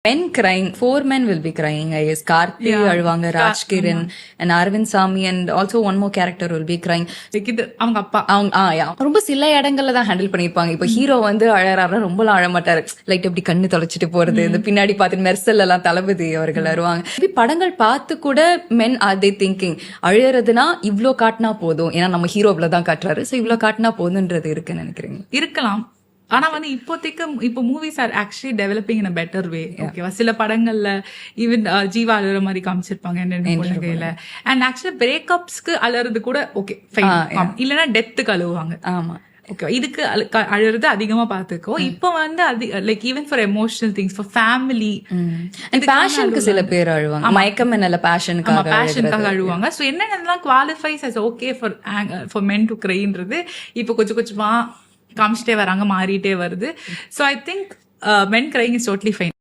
Men crying, 4 men will be crying, I guess. Karthi அழுவாங்க, Rajkiran and Aravind சாமி and also one more character will be crying. இது அவங்க அப்பா ரொம்ப சில இடங்கள்ல தான் ஹேண்டில் பண்ணிருப்பாங்க. இப்ப ஹீரோ வந்து அழறாருன்னா ரொம்பலாம் அழ மாட்டாரு. லைட் எப்படி கண்ணு தொலைச்சிட்டு போறது, இந்த பின்னாடி பார்த்து மெர்சல் எல்லாம் தளபதி அவர்கள் வருவாங்க. படங்கள் பார்த்து கூட men are they thinking அழறதுனா இவ்ளோ காட்டினா போதும், ஏன்னா நம்ம ஹீரோ இவ்வளவுதான் காட்டுறாரு, சோ இவ்ளோ காட்டினா போதுன்றது இருக்குன்னு நினைக்கிறீங்க? இருக்கலாம். ஆனா வந்து இப்போதைக்கு இப்போ movies are actually developing in better way. ஓகேவா, சில படங்கள்ல ஈவன் ஜீவா அழுற மாதிரி காமிச்சிருப்பாங்க கையில. அண்ட் ஆக்சுவலி பிரேக்கப்ஸ்க்கு அழுறது கூட ஓகே ஃபைன், இல்லைன்னா டெத்துக்கு அழுவாங்க. ஆமா, ஓகே, இதுக்கு அழுறது அதிகமா பாத்துக்கோ. இப்போ வந்து like even for emotional things, for family, பேஷனுக்கு சில பேர் அழுவாங்க. மயக்கம் என்னல பேஷனுக்காக அழுவாங்க. சோ என்னென்னலாம் qualifies as okay for men to cryன்றது இப்போ கொஞ்சம் கொஞ்சமா காமிச்சிட்டே வராங்க, மாறிட்டே வருது. So I think men crying is totally fine.